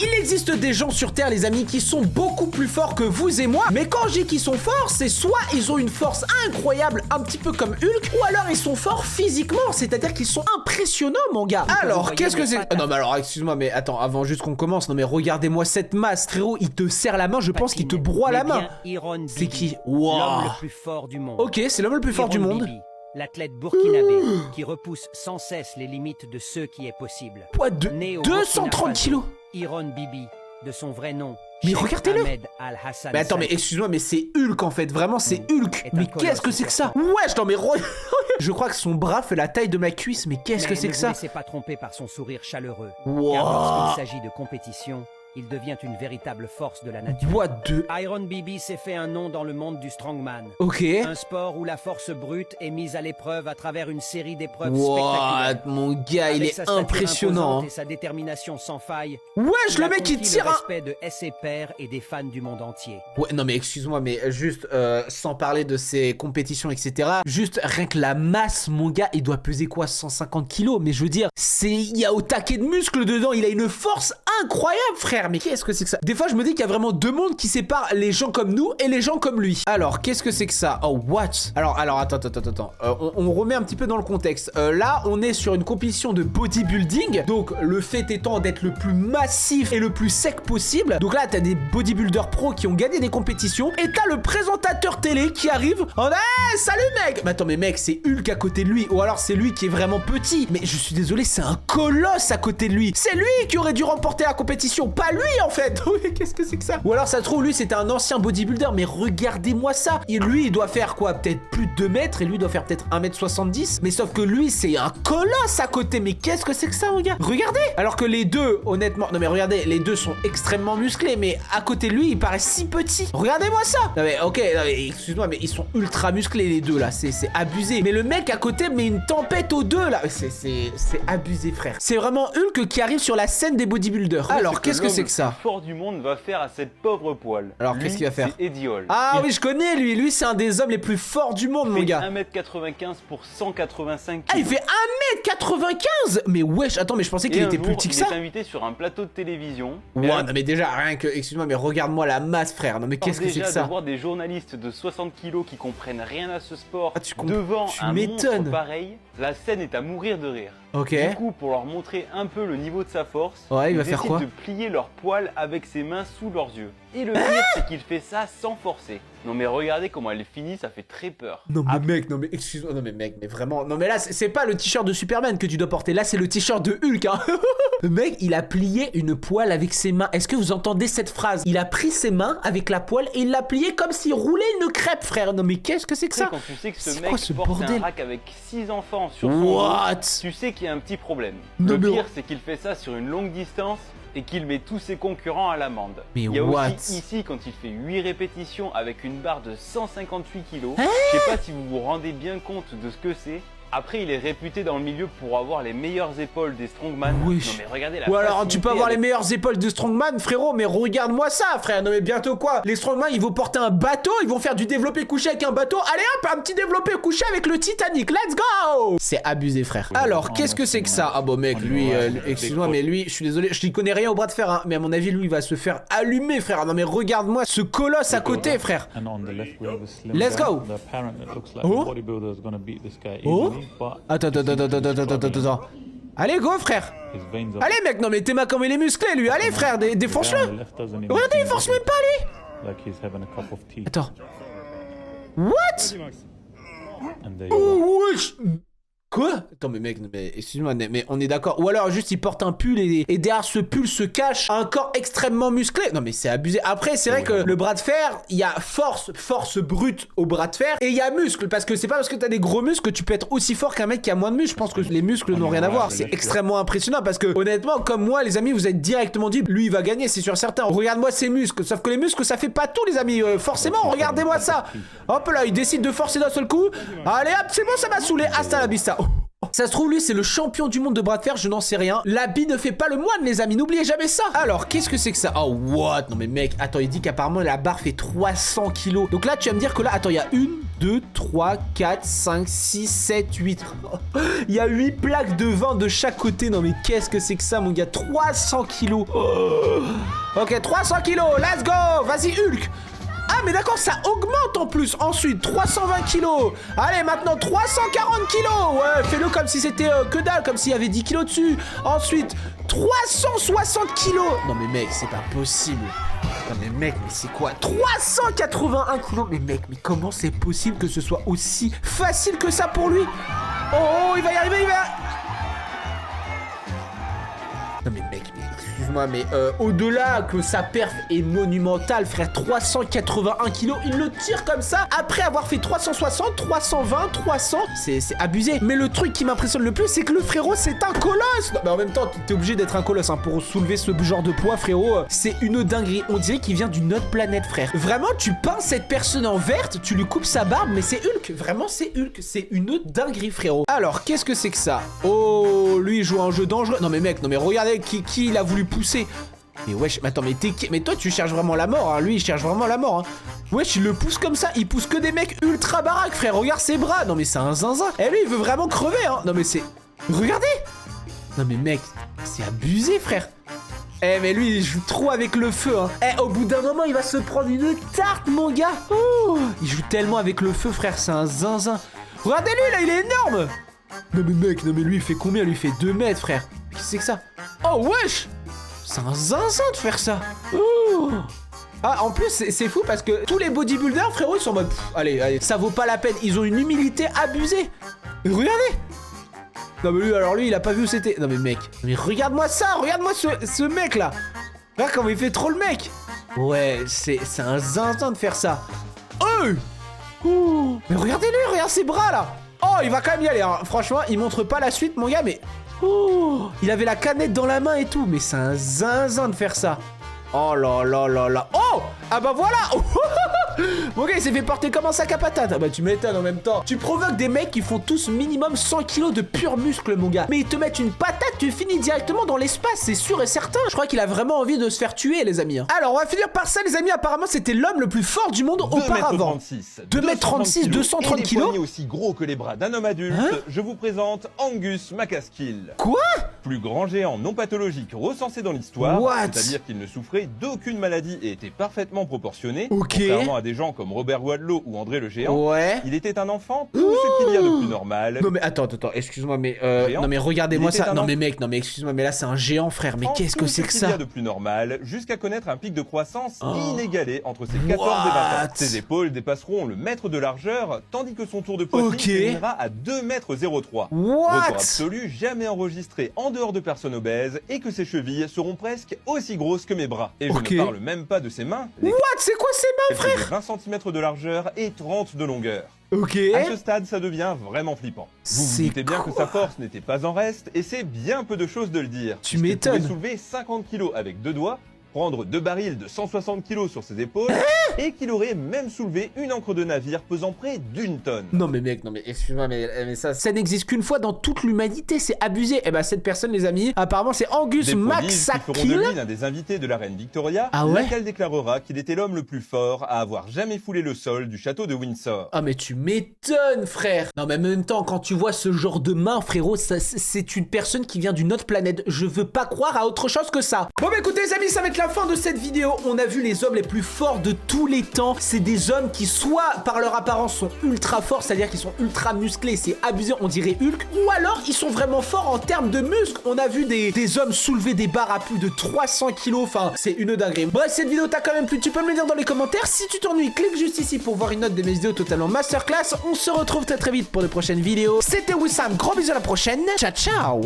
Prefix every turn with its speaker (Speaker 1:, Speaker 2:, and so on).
Speaker 1: Il existe des gens sur Terre, les amis, qui sont beaucoup plus forts que vous et moi. Mais quand je dis qu'ils sont forts, c'est soit ils ont une force incroyable, un petit peu comme Hulk, ou alors ils sont forts physiquement, c'est-à-dire qu'ils sont impressionnants, mon gars. Alors, qu'est-ce que c'est? Non, mais alors, excuse-moi, mais attends, avant juste qu'on commence, non, mais regardez-moi cette masse, frérot, il te serre la main, je pense qu'il te broie la main. C'est qui? Wow.
Speaker 2: L'homme le plus fort du monde.
Speaker 1: Ok, c'est l'homme le plus fort du monde.
Speaker 2: Bibi, l'athlète burkinabé qui repousse sans cesse les limites de ce qui est possible.
Speaker 1: Poids de
Speaker 2: Né au
Speaker 1: 230
Speaker 2: Burkina Faso,
Speaker 1: kilos.
Speaker 2: Iron Bibi, de son vrai nom.
Speaker 1: Mais
Speaker 2: Cheikh
Speaker 1: regardez-le.
Speaker 2: Ahmed Al-Hassan
Speaker 1: Mais attends, mais
Speaker 2: Sall.
Speaker 1: excuse-moi, mais c'est Hulk en fait, vraiment c'est Hulk.
Speaker 2: Est un
Speaker 1: Mais qu'est-ce que c'est que ça? Wesh, non mais je crois que son bras fait la taille de ma cuisse, mais qu'est-ce que c'est que ça?
Speaker 2: Ne vous laissez pas tromper par son sourire chaleureux.
Speaker 1: Wow.
Speaker 2: Car lorsqu'il s'agit de compétition, il devient une véritable force de la nature.
Speaker 1: Bois de...
Speaker 2: Iron Bibi s'est fait un nom dans le monde du strongman.
Speaker 1: Ok.
Speaker 2: Un sport où la force brute est mise à l'épreuve à travers une série d'épreuves
Speaker 1: What,
Speaker 2: spectaculaires.
Speaker 1: mon gars, il
Speaker 2: Avec
Speaker 1: est
Speaker 2: sa stature
Speaker 1: impressionnant.
Speaker 2: imposante et sa détermination sans faille.
Speaker 1: Wesh,
Speaker 2: Il
Speaker 1: le
Speaker 2: a
Speaker 1: mec il
Speaker 2: conquis
Speaker 1: tire
Speaker 2: le
Speaker 1: un...
Speaker 2: respect de ses pairs et des fans du monde entier.
Speaker 1: Ouais, non mais excuse-moi, mais juste sans parler de ses compétitions, etc. Juste rien que la masse, mon gars, il doit peser quoi, 150 kilos? Mais je veux dire, il y a au taquet de muscles dedans, il a une force incroyable, frère. Mais qu'est-ce que c'est que ça? Des fois, je me dis qu'il y a vraiment deux mondes qui séparent les gens comme nous et les gens comme lui. Alors, qu'est-ce que c'est que ça? Oh, what? Alors, attends. On remet un petit peu dans le contexte. Là, on est sur une compétition de bodybuilding. Donc, le fait étant d'être le plus massif et le plus sec possible. Donc là, t'as des bodybuilders pros qui ont gagné des compétitions. Et t'as le présentateur télé qui arrive en hey, salut mec! Mais attends, mais mec, c'est Hulk à côté de lui. Ou alors, c'est lui qui est vraiment petit. Mais je suis désolé, c'est un colosse à côté de lui. C'est lui qui aurait dû remporter la compétition, pas lui en fait. Qu'est-ce que c'est que ça? Ou alors ça se trouve lui c'était un ancien bodybuilder, mais regardez-moi ça. Et lui il doit faire quoi? Peut-être plus de 2 mètres et lui doit faire peut-être 1m70. Mais sauf que lui c'est un colosse à côté. Mais qu'est-ce que c'est que ça, mon gars? Regardez. Alors que les deux, honnêtement, non mais regardez, les deux sont extrêmement musclés, mais à côté de lui il paraît si petit. Regardez-moi ça. Non mais ok, non, mais, excuse-moi, mais ils sont ultra musclés les deux là, c'est abusé. Mais le mec à côté met une tempête aux deux là. C'est abusé, frère. C'est vraiment Hulk qui arrive sur la scène des bodybuilders. Alors qu'est-ce que c'est que ça?
Speaker 3: Le plus fort du monde va faire à cette pauvre poile.
Speaker 1: Alors,
Speaker 3: Lui,
Speaker 1: qu'est-ce qu'il va faire?
Speaker 3: C'est Eddie Hall.
Speaker 1: Ah oui, je connais lui. Lui, c'est un des hommes les plus forts du monde, mon
Speaker 3: Il fait
Speaker 1: gars.
Speaker 3: 1m95 pour 185 kg.
Speaker 1: Ah, il fait 1m95. Mais wesh, attends, mais je pensais qu'il était plus petit que ça.
Speaker 3: Il est invité sur un plateau de télévision.
Speaker 1: Ouais, non mais déjà, rien que... Excuse-moi, mais regarde-moi la masse, frère. Non mais qu'est-ce que c'est que
Speaker 3: Déjà
Speaker 1: ça?
Speaker 3: de voir des journalistes de 60 kg qui comprennent rien à ce sport
Speaker 1: Ah,
Speaker 3: devant
Speaker 1: tu
Speaker 3: un
Speaker 1: m'étonnes.
Speaker 3: monstre pareil, la scène est à mourir de rire.
Speaker 1: Ok.
Speaker 3: Du coup, pour leur montrer un peu le niveau de sa force,
Speaker 1: Ouais, il va faire
Speaker 3: décide
Speaker 1: quoi?
Speaker 3: de plier leurs poils avec ses mains sous leurs yeux. Et le pire, c'est qu'il fait ça sans forcer. Non mais regardez comment elle finit, ça fait très peur.
Speaker 1: Non mais mec, non mais excuse-moi, non mais mec, mais vraiment, non mais là c'est pas le t-shirt de Superman que tu dois porter, là c'est le t-shirt de Hulk, hein. Le mec, il a plié une poêle avec ses mains. Est-ce que vous entendez cette phrase? Il a pris ses mains avec la poêle et il l'a plié comme s'il roulait une crêpe, frère. Non mais qu'est-ce que c'est que
Speaker 3: Tu sais,
Speaker 1: ça?
Speaker 3: quand tu sais que ce
Speaker 1: C'est
Speaker 3: mec
Speaker 1: quoi ce
Speaker 3: porte
Speaker 1: bordel?
Speaker 3: un rack avec 6 enfants sur son dos,
Speaker 1: What?
Speaker 3: tu sais qu'il y a un petit problème.
Speaker 1: Non,
Speaker 3: Le
Speaker 1: mais
Speaker 3: pire, c'est qu'il fait ça sur une longue distance et qu'il met tous ses concurrents à l'amende.
Speaker 1: Mais
Speaker 3: Il y a
Speaker 1: what?
Speaker 3: aussi ici quand il fait 8 répétitions avec une barre de 158 kg.
Speaker 1: Hein?
Speaker 3: Je sais pas si vous vous rendez bien compte de ce que c'est. Après, il est réputé dans le milieu pour avoir les meilleures épaules des strongman.
Speaker 1: Wesh.
Speaker 3: Non mais regardez la
Speaker 1: Ou alors tu
Speaker 3: facilité
Speaker 1: peux avoir les
Speaker 3: avec-
Speaker 1: meilleures épaules de strongman, frérot, mais regarde-moi ça, frère. Non mais bientôt quoi? Les strongman ils vont porter un bateau, ils vont faire du développé couché avec un bateau. Allez hop, un petit développé couché avec le Titanic, let's go! C'est abusé, frère. Alors qu'est-ce que c'est que ça? Ah bon mec, lui, excuse-moi, mais lui, je suis désolé, je n'y connais rien au bras de fer, hein, mais à mon avis lui il va se faire allumer, frère. Non mais regarde-moi ce colosse à côté, frère. Let's go. Oh. Oh. Attends. Allez, go, frère. Allez, mec, non mais Théma comme il est musclé, lui. Allez, frère, défonce-le. Regardez, il force même pas, lui. Attends. What? Oh, wesh. Quoi? Attends mais mec, mais excuse-moi, mais on est d'accord. Ou alors juste il porte un pull et derrière ce pull se cache un corps extrêmement musclé. Non mais c'est abusé. Après c'est vrai que le bras de fer, il y a force brute au bras de fer et il y a muscle. Parce que c'est pas parce que t'as des gros muscles que tu peux être aussi fort qu'un mec qui a moins de muscles. Je pense que les muscles n'ont rien à voir. C'est extrêmement impressionnant parce que honnêtement comme moi les amis vous êtes directement dit lui il va gagner c'est sûr certain. Regarde-moi ses muscles. Sauf que les muscles ça fait pas tout les amis. Forcément regardez-moi ça. Hop là il décide de forcer d'un seul coup. Allez hop c'est bon ça m'a saoulé. Hasta la vista. Ça se trouve, lui, c'est le champion du monde de bras de fer, je n'en sais rien. L'habit ne fait pas le moine, les amis, n'oubliez jamais ça. Alors, qu'est-ce que c'est que ça? Oh, what? Non, mais mec, attends, il dit qu'apparemment, la barre fait 300 kilos. Donc là, tu vas me dire que là, attends, il y a 1, 2, 3, 4, 5, 6, 7, 8. Il y a 8 plaques de vin de chaque côté. Non, mais qu'est-ce que c'est que ça, mon gars? 300 kilos. Ok, 300 kilos, let's go. Vas-y, Hulk. Ah mais d'accord, ça augmente en plus. Ensuite 320 kilos. Allez maintenant 340 kilos. Ouais, fais-le comme si c'était que dalle, comme s'il y avait 10 kilos dessus. Ensuite 360 kilos. Non mais mec, c'est pas possible. Non mais mec, mais c'est quoi? 381 kilos. Mais mec, mais comment c'est possible que ce soit aussi facile que ça pour lui? Oh, il va y arriver, il va... Non mais mec, mais excuse-moi, mais au-delà que sa perf est monumentale, frère, 381 kilos, il le tire comme ça après avoir fait 360, 320, 300, c'est abusé. Mais le truc qui m'impressionne le plus, c'est que le frérot, c'est un colosse. Non, mais en même temps, t'es obligé d'être un colosse hein, pour soulever ce genre de poids, frérot. C'est une dinguerie. On dirait qu'il vient d'une autre planète, frère. Vraiment, tu peins cette personne en verte, tu lui coupes sa barbe, mais c'est Hulk. Vraiment, c'est Hulk. C'est une dinguerie, frérot. Alors, qu'est-ce que c'est que ça? Oh, lui, il joue à un jeu dangereux. Non, mais mec, non, mais regardez qui il a voulu pousser. Mais wesh, mais attends, mais t'es qui? Mais toi, tu cherches vraiment la mort, hein. Lui, il cherche vraiment la mort, hein. Wesh, il le pousse comme ça. Il pousse que des mecs ultra baraques, frère. Regarde ses bras. Non, mais c'est un zinzin. Eh, lui, il veut vraiment crever, hein. Non, mais c'est... Regardez. Non, mais mec, c'est abusé, frère. Eh, mais lui, il joue trop avec le feu, hein. Eh, au bout d'un moment, il va se prendre une tarte, mon gars. Oh, il joue tellement avec le feu, frère. C'est un zinzin. Regardez-lui, là, il est énorme. Non, mais mec, non, mais lui, il fait combien? Lui, il fait 2 mètres, frère. Qu'est-ce que c'est que ça? Oh, wesh. C'est un zinzin de faire ça. Oh. Ah, en plus, c'est fou parce que tous les bodybuilders, frérot, ils sont en mode... allez, ça vaut pas la peine. Ils ont une humilité abusée. Regardez. Non, mais lui, alors lui, il a pas vu où c'était. Non, mais mec. Mais regarde-moi ça. Regarde-moi ce mec-là. Regarde comment il fait trop le mec. Ouais, c'est un zinzin de faire ça. Oh. Mais regardez-lui, regarde ses bras, là. Oh, il va quand même y aller, hein. Franchement, il montre pas la suite, mon gars, mais... Oh, il avait la canette dans la main et tout. Mais c'est un zinzin de faire ça. Oh là là là là. Oh. Ah bah voilà. Mon gars, il s'est fait porter comme un sac à patates. Ah bah tu m'étonnes en même temps. Tu provoques des mecs qui font tous minimum 100 kilos de pur muscle, mon gars. Mais ils te mettent une patate, tu finis directement dans l'espace, c'est sûr et certain. Je crois qu'il a vraiment envie de se faire tuer, les amis. Alors, on va finir par ça, les amis. Apparemment, c'était l'homme le plus fort du monde auparavant. 2m36, 230 kilos.
Speaker 4: Et des poignets aussi gros que les bras d'un homme adulte. Hein? Je vous présente Angus MacAskill.
Speaker 1: Quoi?
Speaker 4: Plus grand géant non pathologique recensé dans l'histoire. C'est-à-dire qu'il ne souffrait d'aucune maladie et était parfaitement proportionné.
Speaker 1: Ok.
Speaker 4: Contrairement à des gens comme Robert Wadlow ou André le Géant.
Speaker 1: Ouais.
Speaker 4: Il était un enfant, tout ce qu'il y a de plus normal.
Speaker 1: Non mais attends, excuse-moi, mais non mais regardez-moi ça. Non mais mec, non mais excuse-moi, mais là c'est un géant, frère. Mais qu'est-ce que c'est que ça?
Speaker 4: Il y a de plus normal, jusqu'à connaître un pic de croissance inégalé entre ses 14 et 20 ans. Ses épaules dépasseront le mètre de largeur, tandis que son tour de poitrine finira à 2,03 m. Record absolu jamais enregistré en dehors de personnes obèses, et que ses chevilles seront presque aussi grosses que mes bras. Et je ne parle même pas de ses mains.
Speaker 1: C'est quoi ses mains, frère?
Speaker 4: 20 cm de largeur et 30 de longueur.
Speaker 1: Ok.
Speaker 4: À ce stade, ça devient vraiment flippant. Vous vous doutez bien que sa force n'était pas en reste, et c'est bien peu de choses de le dire.
Speaker 1: Tu m'étonnes.
Speaker 4: Il pouvait soulever 50 kg avec 2 doigts, prendre 2 barils de 160 kg sur ses épaules, et qu'il aurait même soulevé une ancre de navire pesant près d'1 tonne.
Speaker 1: Non mais mec, non mais excuse-moi, mais ça n'existe qu'une fois dans toute l'humanité, c'est abusé. Et bah cette personne, les amis, apparemment c'est Angus MacAskill.
Speaker 4: Qui feront de lui l'un des invités de la reine Victoria, laquelle déclarera qu'il était l'homme le plus fort à avoir jamais foulé le sol du château de Windsor.
Speaker 1: Ah mais tu m'étonnes, frère. Non mais en même temps, quand tu vois ce genre de main, frérot, c'est une personne qui vient d'une autre planète. Je veux pas croire à autre chose que ça. Bon bah écoutez les amis, ça va être la fin de cette vidéo. On a vu les hommes les plus forts de tous les temps. C'est des hommes qui soit par leur apparence sont ultra forts, c'est-à-dire qu'ils sont ultra musclés, c'est abusé, on dirait Hulk, ou alors ils sont vraiment forts en termes de muscles. On a vu des hommes soulever des barres à plus de 300 kilos, enfin c'est une dinguerie. Bref, cette vidéo t'a quand même plu, tu peux me le dire dans les commentaires. Si tu t'ennuies, clique juste ici pour voir une note de mes vidéos totalement masterclass. On se retrouve très vite pour de prochaines vidéos. C'était Wissam, gros bisous à la prochaine, ciao ciao.